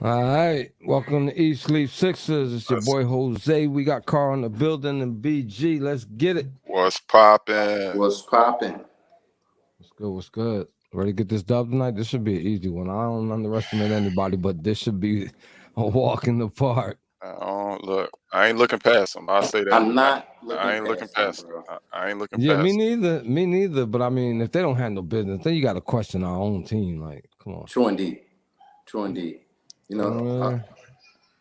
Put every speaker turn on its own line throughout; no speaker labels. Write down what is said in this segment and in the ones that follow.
All right, welcome to East Sleep Sixers. It's your
What's,
boy Jose. We got Carl in the building and BG. Let's get it.
what's popping?
What's popping?
What's good? What's good? Ready to get this dub tonight? This should be an easy one. I don't underestimate anybody, but this should be a walk in the park.
Look. I ain't looking past them. I'll say that.
I'm not
I
looking
ain't looking
past them,
past them.
bro.
I ain't looking
Yeah, me
past
neither. Me neither. But I mean, if they don't handle business, then you got to question our own team. Like, come on.
True indeed. True indeed. You
You
know,
know what I mean?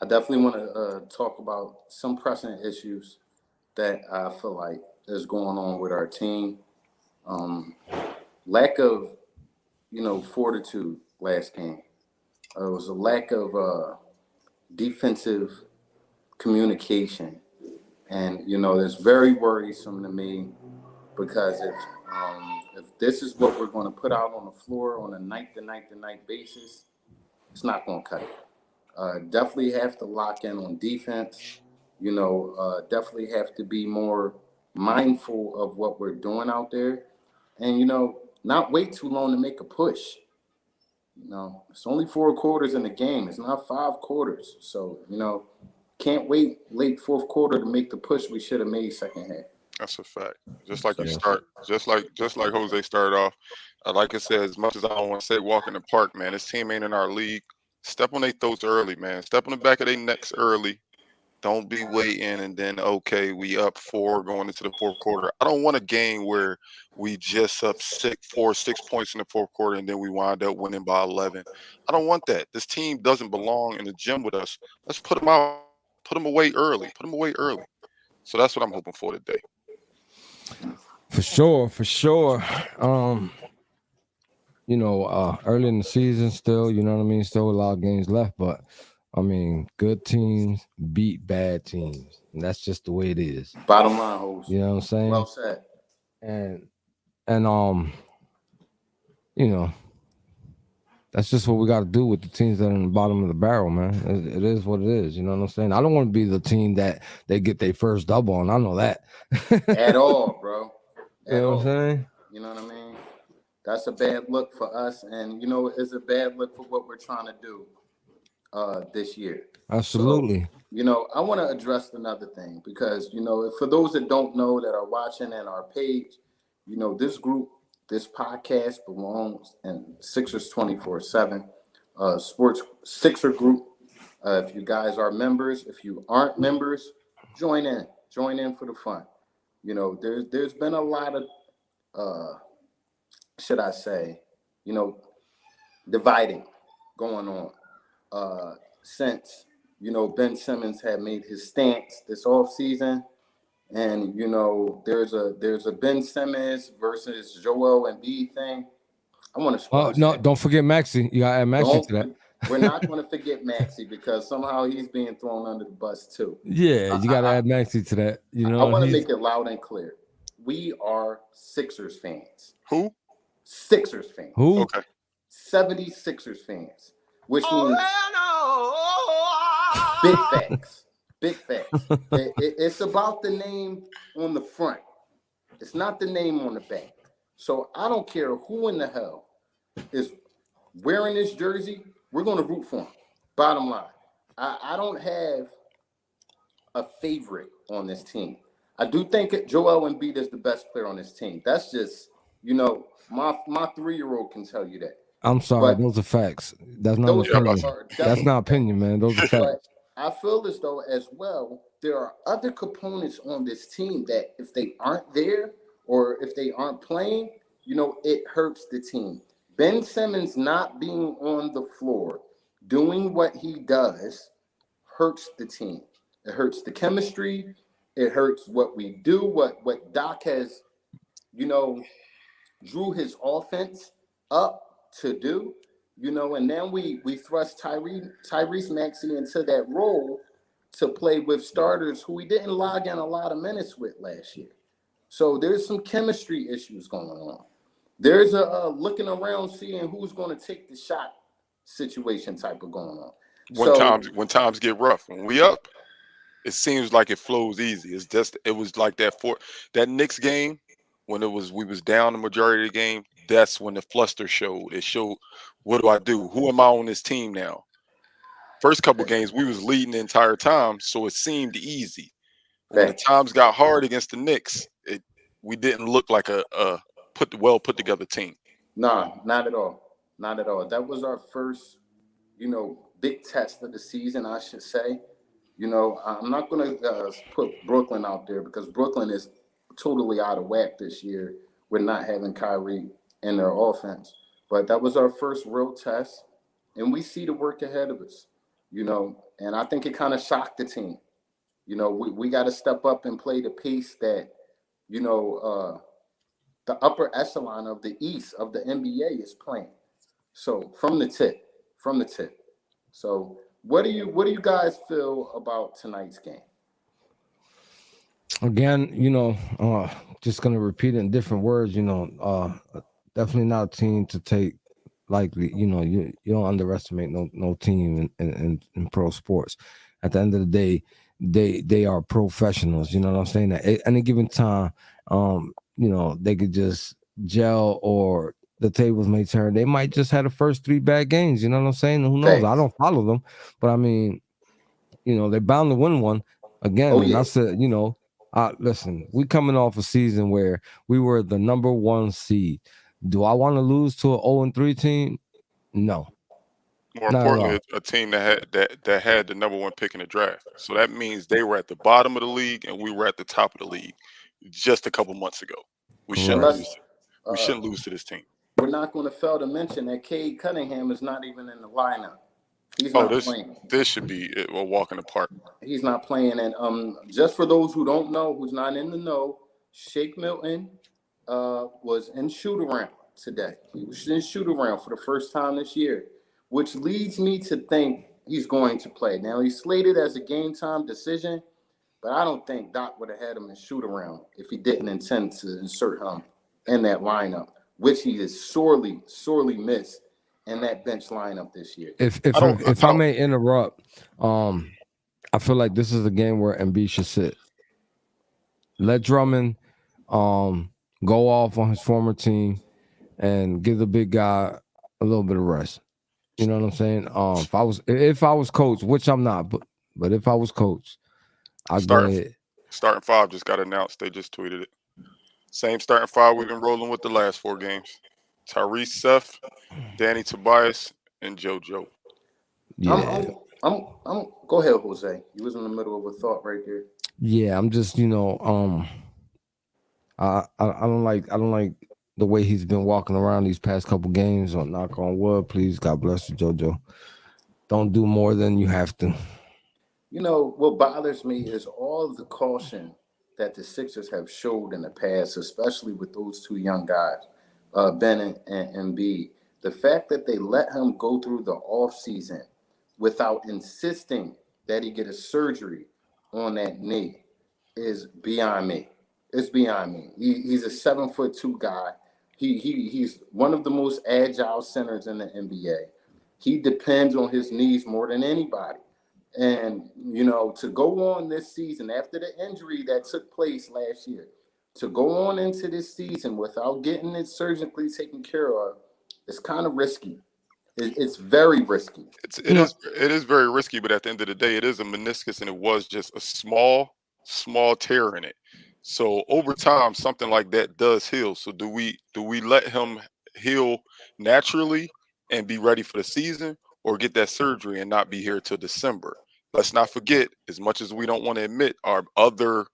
I definitely want to talk about some pressing issues that I feel like is going on with our team. Um, Lack of, fortitude last game. It was a lack of defensive communication. And, it's very worrisome to me because if this is what we're going to put out on the floor on a night to night to night basis, it's not going to cut it. Definitely have to lock in on defense. Definitely have to be more mindful of what we're doing out there, and not wait too long to make a push. It's only 4 quarters in the game. It's not 5 quarters, so can't wait late fourth quarter to make the push we should have made second half.
That's a fact. Just like you
So,
Yes.
start, just like Jose started off. Like I said, as much as I don't want to say walk in the park, man, this team ain't in our league. Step on their throats early, man. Step on the back of their necks early. Don't be waiting and then okay, we up four going into the fourth quarter. I don't want a game where we just up 6 points in the fourth quarter and then we wind up winning by 11. I don't want that. This team doesn't belong in the gym with us. Let's put them out, put them away early, put them away early. So that's what I'm hoping for today.
For sure. For sure. Early in the season still, you know what I mean? Still a lot of games left, but I mean, good teams beat bad teams. And that's just the way it is.
bottom line, host.
You know what I'm
Well
saying?
said.
And and you know, that's just what we got to do with the teams that are in the bottom of the barrel, man. It is what it is. You know what I'm saying? I don't want to be the team that they get their first double on. I know that.
At all, bro.
You
At
know what I'm
all.
saying?
You know what I mean? That's a bad look for us, and it's a bad look for what we're trying to do this year. So,
Absolutely.
I want to address another thing because for those that don't know that are watching and our page, this group, this podcast belongs in Sixers 24/7, sports Sixer group. If you guys are members, if you aren't members, join in for the fun. There's been a lot of uh, should I say, you know, dividing going on since Ben Simmons had made his stance this off season, and there's a Ben Simmons versus Joel Embiid thing. I want to
Oh
squash
no!
that.
Don't forget Maxi. You gotta add Maxi
Don't
to that.
We're not going to forget Maxi because somehow he's being thrown under the bus too.
Yeah,
I
you gotta
I,
add Maxi to that. You
I
know,
want to
he's
make it loud and clear. We are Sixers fans.
Who?
Sixers fans.
who?
Okay.
76ers fans, which means big facts. Big facts. It's about the name on the front. It's not the name on the back. So I don't care who in the hell is wearing this jersey. We're going to root for him. Bottom line, I don't have a favorite on this team. I do think Joel Embiid is the best player on this team. That's just, my 3-year-old can tell you that.
I'm sorry,
But
those are facts. That's not an
those
Yeah,
are,
about
opinion.
are
That's
definitely
not opinion,
facts.
man. Those are
But
facts.
I feel as though, as well, there are other components on this team that if they aren't there or if they aren't playing, it hurts the team. Ben Simmons not being on the floor, doing what he does, hurts the team. It hurts the chemistry. It hurts what we do, what Doc has, you know, drew his offense up to do, and then we thrust Tyrese Maxey into that role to play with starters who we didn't log in a lot of minutes with last year. So there's some chemistry issues going on. There's a looking around, seeing who's going to take the shot situation type of going on. So
when times get rough, when we up, it seems like it flows easy. It was like that Knicks game when we was down the majority of the game. That's when the fluster showed. It showed what do I do? Who am I on this team now? First couple games, we was leading the entire time, so it seemed easy. When the
Facts.
times got hard against the Knicks, we didn't look like a put together team.
Nah, not at all. Not at all. That was our first, big test of the season, I should say. I'm not going to put Brooklyn out there because Brooklyn is totally out of whack this year with not having Kyrie in their offense. But that was our first real test, and we see the work ahead of us, and I think it kind of shocked the team. We got to step up and play the pace that, you know, the upper echelon of the East of the NBA is playing. So from the tip. So what do you guys feel about tonight's game?
Again, just gonna repeat it in different words. Definitely not a team to take lightly. You don't underestimate no team in pro sports. At the end of the day, they are professionals. You know what I'm saying? At any given time, they could just gel or the tables may turn. They might just have the first 3 bad games. You know what I'm saying? Who knows? I
Facts.
don't follow them, but I mean, they're bound to win one again.
Oh
And
yeah.
I said, listen, we coming off a season where we were the number 1 seed. Do I want to lose to an 0-3 team? No,
More
not at
importantly,
all.
a team that had the number one pick in the draft. So that means they were at the bottom of the league and we were at the top of the league just a couple months ago. We shouldn't
Correct.
Unless
lose. We shouldn't lose to this team.
we're not going to fail to mention that Cade Cunningham is not even in the lineup. He's
Oh,
not
this
playing.
this should be a walk in the park.
He's not playing. And just for those who don't know, who's not in the know, Shake Milton was in shoot around today. He was in shoot around for the first time this year, which leads me to think he's going to play. Now he's slated as a game time decision, but I don't think Doc would have had him in shoot around if he didn't intend to insert him in that lineup, which he is sorely, sorely missed in that bench lineup this year.
If
I
if
don't.
if
I
I
don't.
may interrupt, I feel like this is a game where Embiid should sit. Let Drummond go off on his former team and give the big guy a little bit of rest. You know what I'm saying? If I was coach, which I'm not, but if I was coach, I'd go
Starting
ahead.
starting five just got announced. They just tweeted it. Same starting five we've been rolling with the last 4 games. Tyrese, Seth, Danny, Tobias, and JoJo.
I'm,
Yeah.
I'm, I'm. Go ahead, Jose. You was in the middle of a thought right there.
Yeah, I'm just, I don't like the way he's been walking around these past couple games. On knock on wood, please, God bless you, JoJo. Don't do more than you have to.
What bothers me is all of the caution that the Sixers have showed in the past, especially with those two young guys, Ben and B. The fact that they let him go through the offseason without insisting that he get a surgery on that knee is beyond me. It's beyond me. He's a 7'2" guy. He's one of the most agile centers in the NBA. He depends on his knees more than anybody. And, to go on this season after the injury that took place last year, to go on into this season without getting it surgically taken care of, it's kind of risky. It's very risky.
It's
You
it
know,
is it is very risky, but at the end of the day, it is a meniscus, and it was just a small tear in it. So over time, something like that does heal. So do we let him heal naturally and be ready for the season, or get that surgery and not be here till December? Let's not forget, as much as we don't want to admit, our other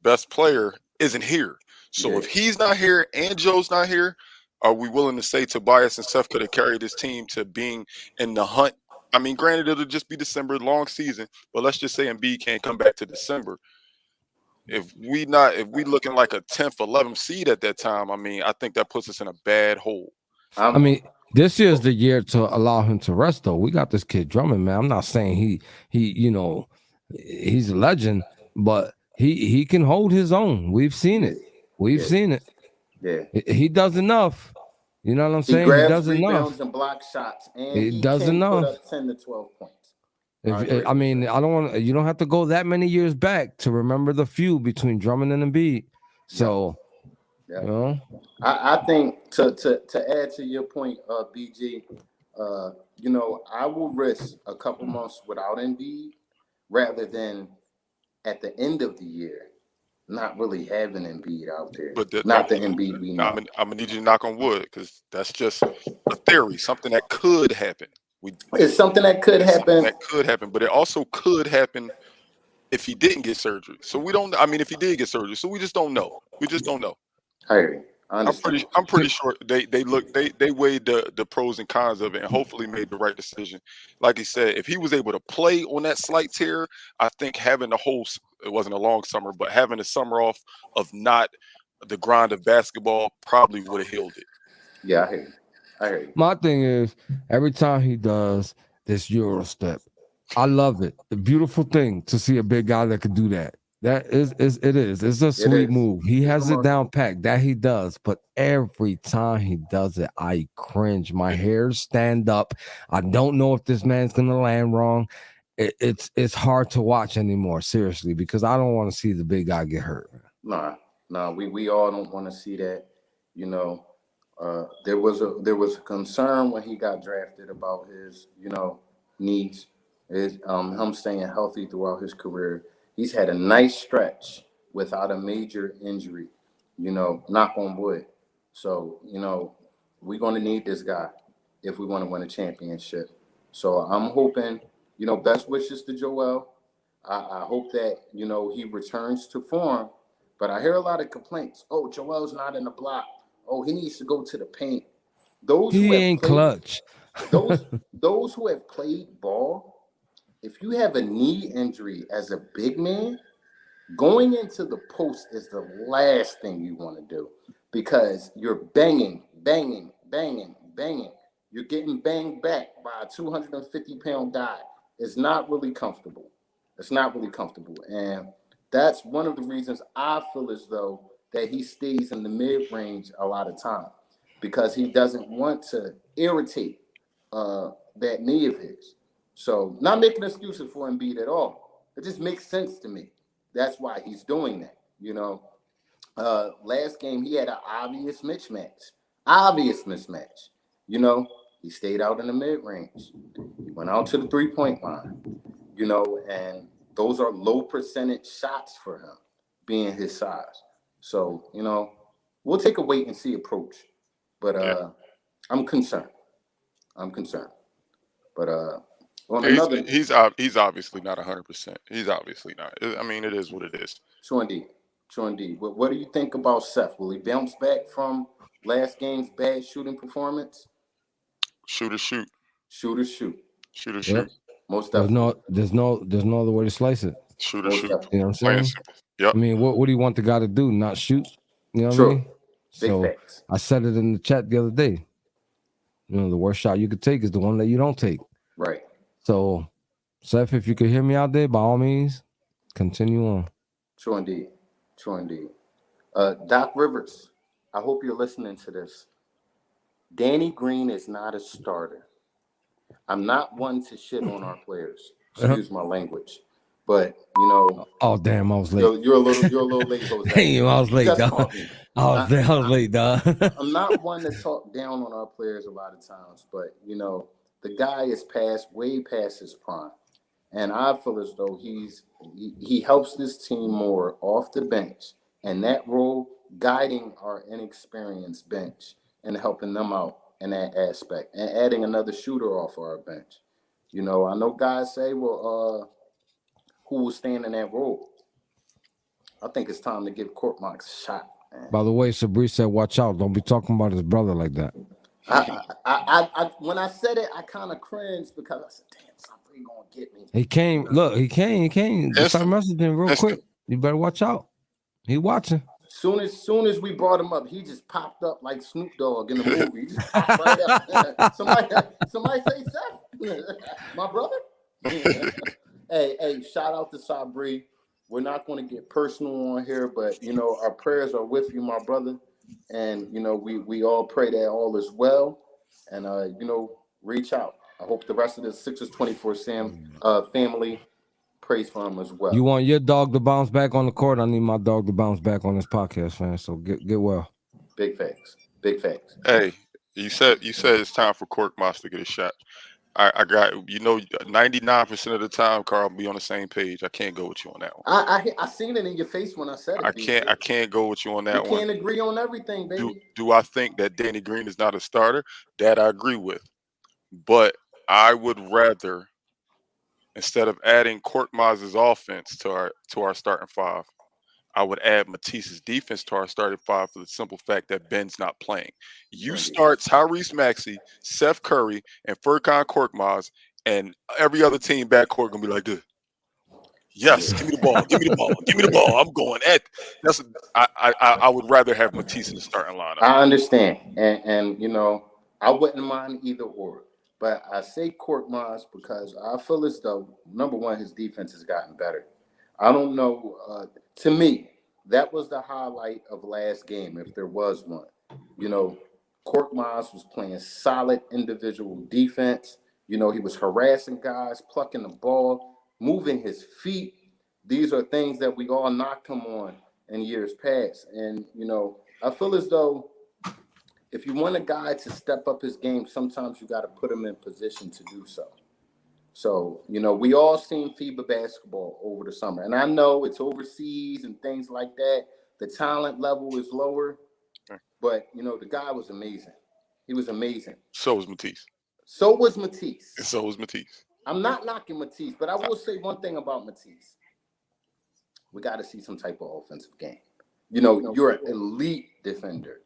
best player isn't here. So
Yeah.
if he's not here and Joe's not here, are we willing to say Tobias and Seth could have carried this team to being in the hunt? I mean, granted, it'll just be December, long season, but let's just say Embiid can't come back to December. If we looking like a 10th, 11th seed at that time, I mean, I think that puts us in a bad hole.
I
I'm
mean, this year's the year to allow him to rest. Though we got this kid drumming, man. I'm not saying he's a legend, but he can hold his own. We've seen it. We've
yeah,
seen it.
yeah.
He does enough. You know what I'm
He
saying? He
grabs
does
rebounds
enough.
and block shots, and
He
he
does
can put
enough.
up 10 to 12 points. I
If
agree.
I mean, I don't want you don't have to go that many years back to remember the feud between Drummond and Embiid.
Yep.
So you
Yep.
know,
I think to add to your point, BG, I will risk a couple months without Embiid rather than at the end of the year not really having Embiid out there.
But
Not the Embiid we know.
I'm gonna need you to knock on wood because that's just a theory, something that could happen. We
It's something that could
It's something
happen.
that could happen, but it also could happen if he didn't get surgery. So we don't. I mean, if he did get surgery, so we just don't know. We just don't know.
I hear you. I understand.
I'm pretty sure they weighed the pros and cons of it and hopefully made the right decision. Like he said, if he was able to play on that slight tear, I think having the whole it wasn't a long summer, but having the summer off of not the grind of basketball probably would have healed it.
Yeah, I hear you. I hear you.
My thing is, every time he does this Euro step, I love it. A beautiful thing to see a big guy that could do that. That it is. It's a sweet move. He has it down packed. That he does. But every time he does it, I cringe. My hairs stand up. I don't know if this man's gonna land wrong. It's hard to watch anymore, seriously, because I don't want to see the big guy get hurt.
Nah. We all don't want to see that. You know, there was a concern when he got drafted about his needs, him staying healthy throughout his career. He's had a nice stretch without a major injury. Knock on wood. So we're going to need this guy if we want to win a championship. So I'm hoping, best wishes to Joel. I hope that he returns to form. But I hear a lot of complaints. Oh, Joel's not in the block. Oh, he needs to go to the paint.
He ain't clutch.
Those who have played ball, if you have a knee injury as a big man, going into the post is the last thing you want to do because you're banging. You're getting banged back by a 250-pound guy. It's not really comfortable. And that's one of the reasons I feel as though that he stays in the mid-range a lot of time because he doesn't want to irritate that knee of his. So not making excuses for Embiid at all. It just makes sense to me. That's why he's doing that. Last game he had an obvious mismatch. He stayed out in the mid-range. He went out to the three-point line. And those are low percentage shots for him, being his size. So, we'll take a wait and see approach. But I'm concerned. But
he's obviously not 100%. He's obviously not. I mean, it is what it is.
True indeed. What do you think about Seth? Will he bounce back from last game's bad shooting performance?
Shoot.
Yep.
Most definitely.
There's no other way to slice it.
Shoot.
You know what I'm saying?
Yep.
I mean, what do you want the guy to do? Not shoot? You know what I mean? So
facts.
I said it in the chat the other day. The worst shot you could take is the one that you don't take.
Right.
So, Seth, if you could hear me out there, by all means, continue on.
True indeed. Doc Rivers, I hope you're listening to this. Danny Green is not a starter. I'm not one to shit on our players. Excuse my language. But
oh damn, I was late.
You're a little late, Jose.
Hey, I was late, dog. I was late, dog.
I'm not one to talk down on our players a lot of times, but the guy is way past his prime, and I feel as though he helps this team more off the bench, and that role guiding our inexperienced bench and helping them out in that aspect, and adding another shooter off our bench. I know guys say, well, who will stand in that role? I think it's time to give Korkmaz a shot. Man.
By the way, Sabri said, "Watch out! Don't be talking about his brother like that."
I when I said it, I kind of cringed because I said, "Damn, Sabri gonna get me."
He came. Look, he came. Just start messaging real quick. You better watch out. He watching.
Soon as we brought him up, he just popped up like Snoop Dogg in the movie. He just popped right up. Somebody say Seth, my brother. Hey, shout out to Sabri. We're not going to get personal on here, but our prayers are with you, my brother. And we all pray that all is well. And reach out. I hope the rest of the Sixers 24/7 family prays for him as well.
You want your dog to bounce back on the court? I need my dog to bounce back on this podcast, fam. So get well.
Big facts.
Hey, You said it's time for Korkmaz to get a shot. I got 99% of the time, Carl, be on the same page. I can't go with you on that one.
I seen it in your face when I said
I
it,
can't
BJ.
I can't go with you on
We
that one.
can't agree on everything,
Do
baby.
do I think that Danny Green is not a starter? That I agree with. But I would rather, instead of adding Korkmaz's offense to our starting five, I would add Matisse's defense to our starting five for the simple fact that Ben's not playing. You
Right.
start Tyrese Maxey, Seth Curry, and Furkan Korkmaz, and every other team backcourt gonna be like, good.
Yeah.
Yes, give me the ball, give me the ball, give me the ball. I'm going at that's I would rather have Matisse in the starting lineup.
I understand, and I wouldn't mind either or, but I say Court Maz because I feel as though number one, his defense has gotten better. I don't know. To me, that was the highlight of last game, if there was one. You know, Court Maz was playing solid individual defense. He was harassing guys, plucking the ball, moving his feet. These are things that we all knocked him on in years past, and I feel as though if you want a guy to step up his game, sometimes you got to put him in position to do so. So, we all seen FIBA basketball over the summer. And I know it's overseas and things like that. The talent level is lower, but, the guy was amazing. He was amazing.
So was Matisse.
So was Matisse.
And so was Matisse.
I'm not knocking Matisse, but I will say one thing about Matisse. We got to see some type of offensive game. You're an elite defender,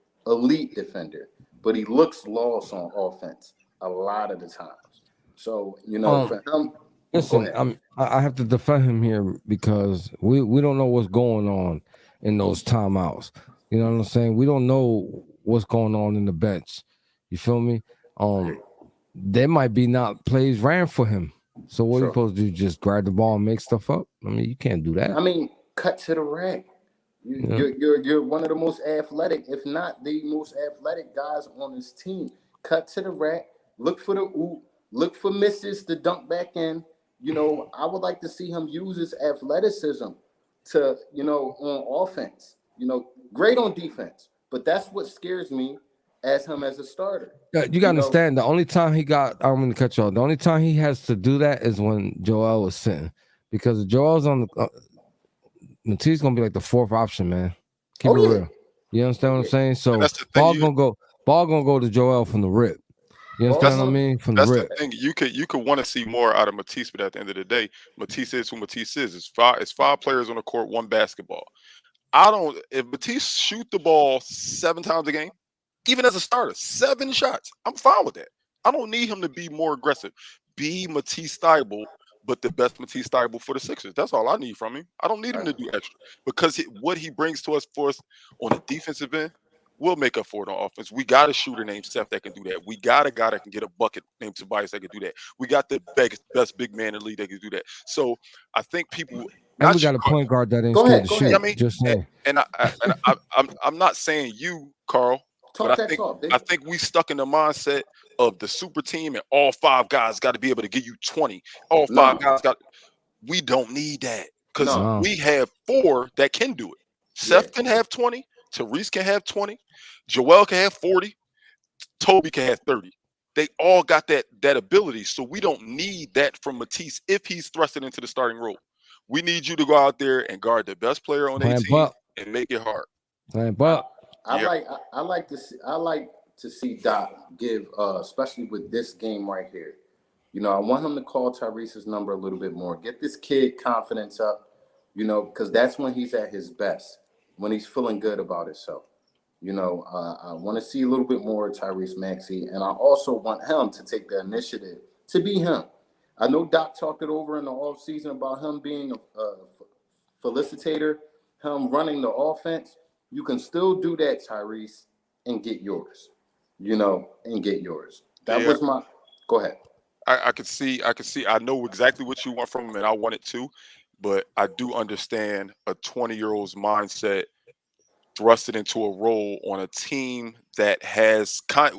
but he looks lost on offense a lot of the times. So, for him,
Listen, I have to defend him here because we don't know what's going on in those timeouts. You know what I'm saying? We don't know what's going on in the bench. You feel me? There might be not plays ran for him. So what are you supposed to do? Just grab the ball and make stuff up? I mean, you can't do that.
I mean, cut to the rack. You're one of the most athletic, if not the most athletic guys on this team. Cut to the rack. Look for the oop. Look for misses to dunk back in. I would like to see him use his athleticism to, on offense. Great on defense, but that's what scares me as him as a starter.
You gotta understand, the only time he got, I'm gonna cut you off. The only time he has to do that is when Joel was sitting, because if Joel's on the Matisse gonna be like the fourth option, man. Keep it real. You understand what I'm saying? So ball gonna go to Joel from the rip. You understand what I mean? From the rip.
The thing. You could want to see more out of Matisse, but at the end of the day, Matisse is who Matisse is. It's five players on the court, one basketball. If Matisse shoot the ball 7 times a game, even as a starter, 7 shots, I'm fine with that. I don't need him to be more aggressive. Be Matisse Thybulle, but the best Matisse Thybulle for the Sixers. That's all I need from him. I don't need him to do extra, because what he brings to us on the defensive end will make up for it on offense. We got a shooter named Seth that can do that. We got a guy that can get a bucket named Tobias that can do that. We got the best big man in the league that can do that. So I think people.
And we got a point guard that ain't scared to shoot.
I mean,
just saying.
And I'm not saying you, Carl, but I think we stuck in the mindset of the super team and all 5 guys got to be able to give you 20. All 5 guys got. We don't need that, because we have 4 that can do it. Seth can have 20. Tyrese can have 20. Joel can have 40. Toby can have 30. They all got that ability, so we don't need that from Matisse if he's thrusted into the starting role. We need you to go out there and guard the best player on their team and make it hard.
I like to see Doc give, especially with this game right here. I want him to call Tyrese's number a little bit more. Get this kid confidence up, because that's when he's at his best, when he's feeling good about himself. I want to see a little bit more of Tyrese Maxey, and I also want him to take the initiative to be him. I know Doc talked it over in the offseason about him being a felicitator, him running the offense. You can still do that, Tyrese, and get yours. That was my. Go ahead.
I could see. I know exactly what you want from him, and I want it too. But I do understand a 20-year-old's mindset thrusted into a role on a team that has I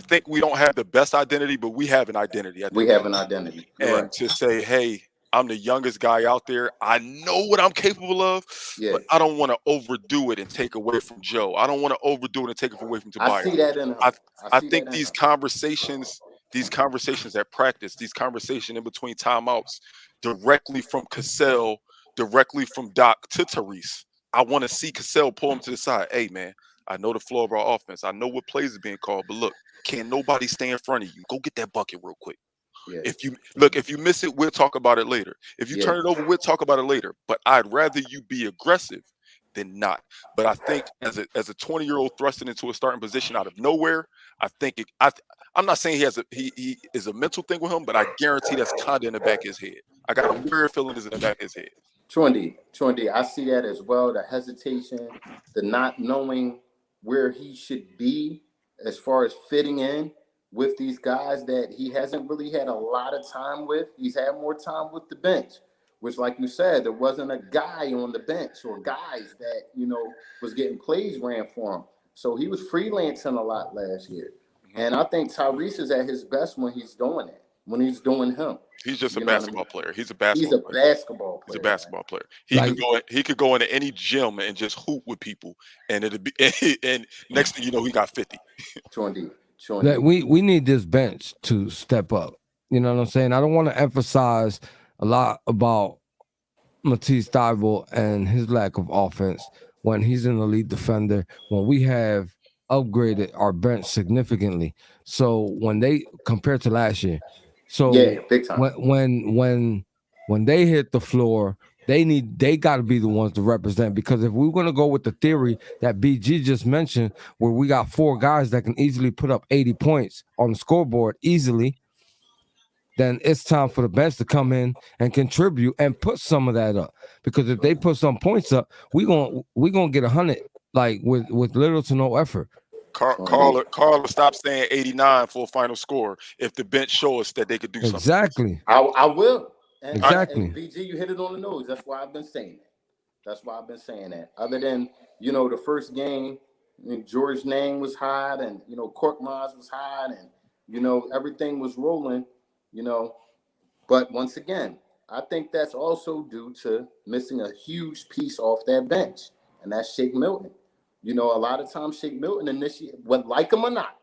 think we don't have the best identity, but we have an identity.
We have an identity.
And to say, hey, I'm the youngest guy out there. I know what I'm capable of,
Yeah,
but I don't want to overdo it and take away from Joe. I don't want to overdo it and take away from
I
Tobias.
see that in him.
I
I
I
see that
think
in
these
him.
conversations at practice, these conversations in between timeouts, directly from Cassell, directly from Doc to Therese. I want to see Cassell pull him to the side. Hey man, I know the flow of our offense. I know what plays are being called, but look, can't nobody stay in front of you. Go get that bucket real quick.
Yeah,
If you miss it, we'll talk about it later. If you
yeah,
turn it over, we'll talk about it later. But I'd rather you be aggressive than not. But I think as a 20-year-old thrusting into a starting position out of nowhere, I think I'm not saying he is a mental thing with him, but I guarantee that's kind of in the back of his head. I got a weird feeling it's in the back of his head.
Trendy. I see that as well. The hesitation, the not knowing where he should be as far as fitting in with these guys that he hasn't really had a lot of time with. He's had more time with the bench, which, like you said, there wasn't a guy on the bench or guys that, was getting plays ran for him. So he was freelancing a lot last year. And I think Tyrese is at his best when he's doing it, when he's doing him.
He's just a
You know what I
basketball
mean?
player. He's a
He's
basketball
a
player.
basketball
He's a
player, man.
basketball player.
Like
He could go into any gym and just hoop with people, and it'd be and next thing you know, he got 50.
Trendy.
that we need this bench to step up. You know what I'm saying? I don't want to emphasize a lot about Matisse Thybulle and his lack of offense when he's an elite defender, when we have upgraded our bench significantly. So when they compared to last year, so
Yeah, big time.
when they hit the floor, they got to be the ones to represent, because if we're going to go with the theory that BG just mentioned, where we got 4 guys that can easily put up 80 points on the scoreboard easily, then it's time for the bench to come in and contribute and put some of that up. Because if they put some points up, we gonna get 100 like with little to no effort.
Carl, stop saying 89 for a final score if the bench show us that they could do something.
Exactly.
I will. And
Exactly.
BG, you hit it on the nose. That's why I've been saying that. That's why I've been saying that. Other than, the first game, George Nang was hot, and Cork Maz was hot, and everything was rolling, But once again, I think that's also due to missing a huge piece off that bench, and that's Shake Milton. A lot of times Shake Milton like him or not,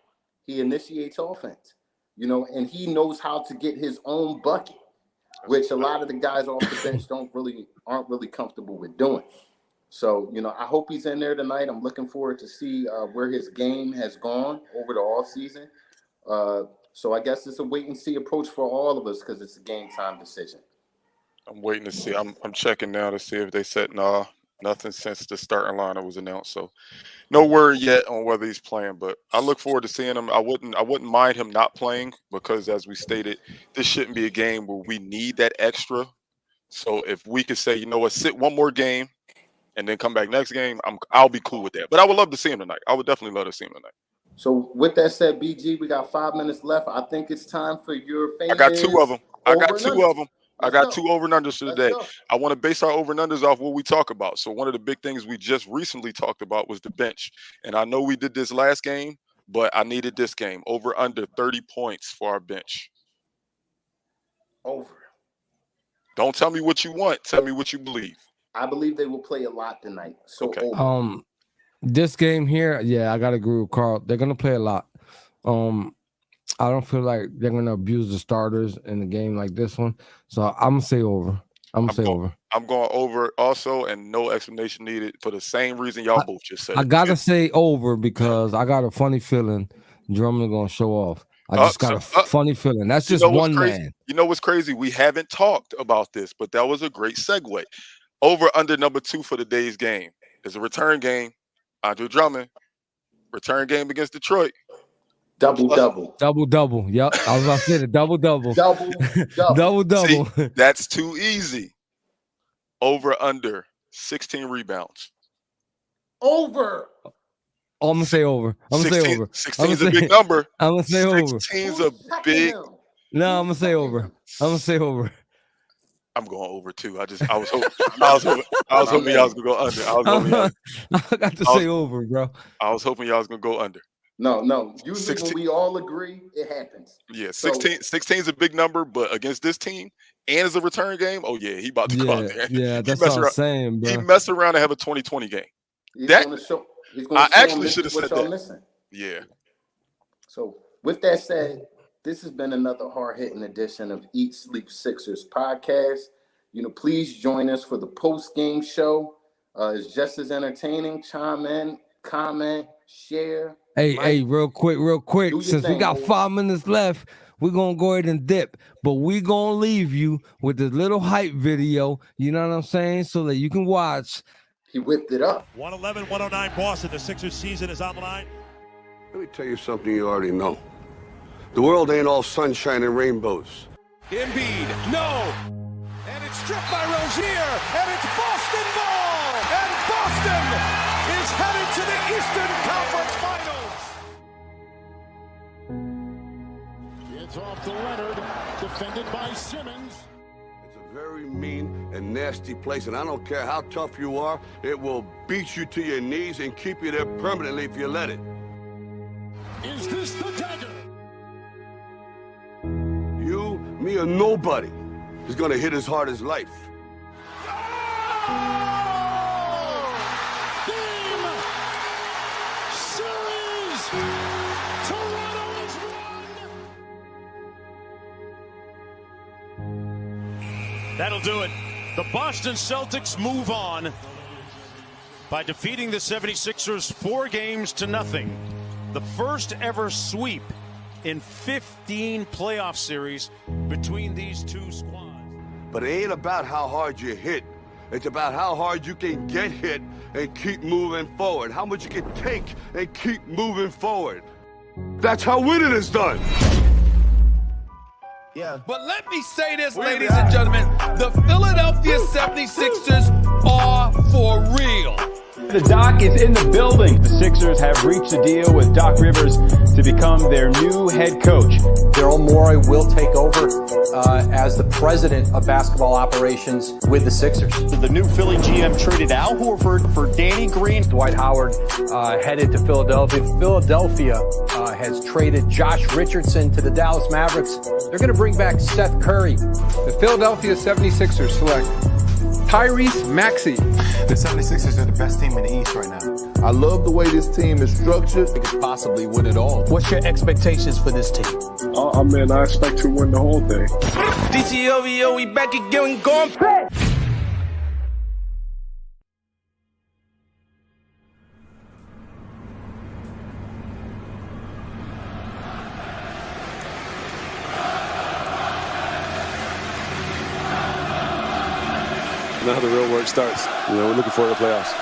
he initiates offense, and he knows how to get his own bucket, which a lot of the guys off the bench aren't really comfortable with doing. So, I hope he's in there tonight. I'm looking forward to see where his game has gone over the offseason. So I guess it's a wait and see approach for all of us because it's a game time decision.
I'm waiting to see. I'm checking now to see if they said nothing since the starting lineup was announced. So no word yet on whether he's playing, but I look forward to seeing him. I wouldn't mind him not playing, because as we stated, this shouldn't be a game where we need that extra. So if we could say, sit one more game and then come back next game, I'll be cool with that. But I would love to see him tonight. I would definitely love to see him tonight.
So with that said, BG, we got 5 minutes left. I think it's time for your famous.
I got 2 of them. I got 2 of them. I got
go.
2 over and unders for
Let's
today.
go.
I want to base our over and unders off what we talk about. So one of the big things we just recently talked about was the bench. And I know we did this last game, but I needed this game. Over under 30 points for our bench.
Over.
Don't tell me what you want. Tell me what you believe.
I believe they will play a lot tonight. So
Okay.
over.
This game here, yeah, I gotta agree with Carl. They're gonna play a lot. I don't feel like they're gonna abuse the starters in a game like this one. So I'm gonna say over. I'm going
over also, and no explanation needed for the same reason y'all both just said.
I gotta say over because I got a funny feeling Drummond gonna show off. I just got a funny feeling. That's just one man.
You know what's crazy? We haven't talked about this, but that was a great segue. Over under number 2 for today's game is a return game. Andre Drummond, return game against Detroit.
Double.
Yep. I was about to say the double. Double.
See, that's too easy. Over under 16 rebounds.
Over.
Oh, I'm gonna say over.
16 is a big number.
I'm gonna say over.
16 is a big.
No, I'm gonna say over.
I'm going over too. I was hoping y'all was gonna go under.
I got to say over, bro.
I was hoping y'all was gonna go under.
No. Usually when we all agree, it happens.
Yeah, 16 is a big number, but against this team, and it's a return game, oh yeah, he about to go out there.
Yeah, that's what I'm saying, bro.
He mess around and have a 2020 game.
He's going to show. I actually should have said that. Missing.
Yeah.
So with that said, this has been another hard-hitting edition of Eat Sleep Sixers podcast. Please join us for the post-game show. It's just as entertaining. Chime in, comment, share.
Hey, real quick. Since we got 5 minutes left, we're going to go ahead and dip. But we're going to leave you with this little hype video, you know what I'm saying, so that you can watch.
He whipped it up.
111-109 Boston. The Sixers season is on the line.
Let me tell you something you already know. The world ain't all sunshine and rainbows.
Embiid, no! And it's stripped by Rozier, and it's Boston ball! And Boston is headed to the Eastern Conference Finals! It's off to Leonard, defended by Simmons.
It's a very mean and nasty place, and I don't care how tough you are, it will beat you to your knees and keep you there permanently if you let it.
Is this the dagger?
You, me, or nobody is gonna hit as hard as life.
Game! Series! Toronto is won! That'll do it. The Boston Celtics move on by defeating the 76ers 4-0. The first ever sweep in 15 playoff series between these two squads.
But it ain't about how hard you hit. It's about how hard you can get hit and keep moving forward. How much you can take and keep moving forward. That's how winning is done.
Yeah. But let me say this, ladies and gentlemen. The Philadelphia 76ers are for real.
The Doc is in the building. The Sixers have reached a deal with Doc Rivers to become their new head coach.
Daryl Morey will take over as the president of basketball operations with the Sixers.
The new Philly GM traded Al Horford for Danny Green.
Dwight Howard headed to Philadelphia. Philadelphia has traded Josh Richardson to the Dallas Mavericks. They're going to bring back Seth Curry.
The Philadelphia 76ers select Tyrese Maxey.
The 76ers are the best team in the East right now.
I love the way this team is structured.
They could possibly win it all. What's your expectations for this team?
I expect to win the whole thing.
DTOVO, we back again, we going back.
Now the real work starts. We're looking forward to the playoffs.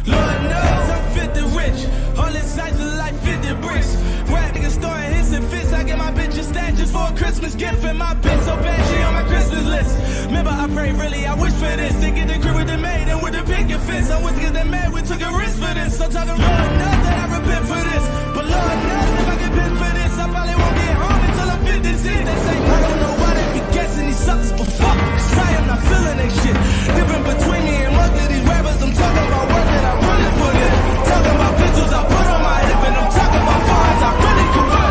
Lord knows I'm 50 rich. All inside the life 50 bricks. Rap niggas starting hits and fits. I get my bitch a status for a Christmas gift. And my bitch so bad she on my Christmas list. Remember I pray really, I wish for this. To get the crib with the maid and with the picket fence. I was to get that mad, we took a risk for this. So talking Lord knows that I repent for this. But Lord knows if I get bent for this, I probably won't get home until I'm 56. They say I don't know why they be guessing these suckers, but fuck, cause I am not feeling that shit. Different between me and most of these rappers, I'm talking about work that I really put in. Talking about pictures I put on my hip, and I'm talking about fines I really could run.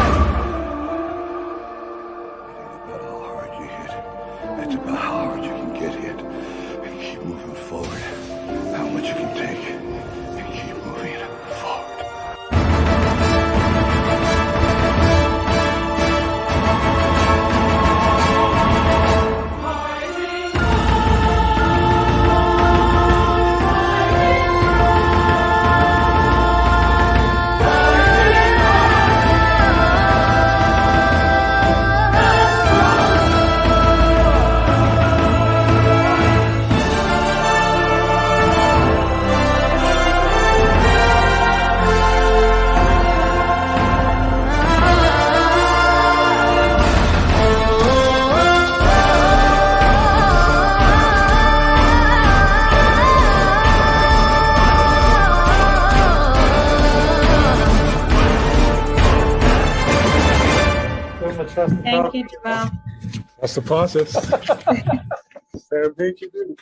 It ain't about how hard you hit. It's about how hard you can get hit and keep moving forward. How much you can take and keep moving forward.
Thank you, Jamal.
That's the process. Sam Hinkie did it.